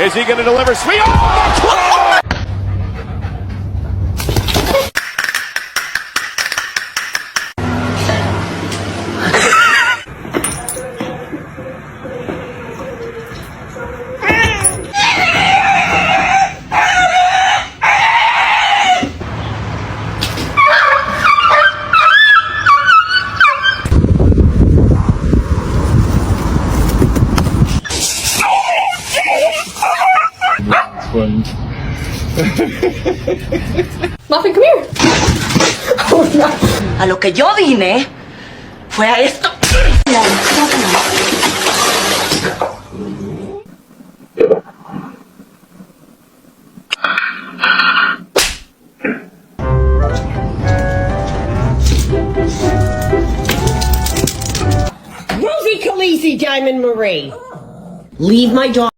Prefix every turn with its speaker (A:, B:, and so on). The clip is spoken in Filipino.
A: Is he going to deliver? Sweet. Oh!
B: Muffin, come here. Oh, no.
C: A lo que yo vine fue a esto.
D: Rosie Khaleesi, Diamond Marie. Leave my daughter.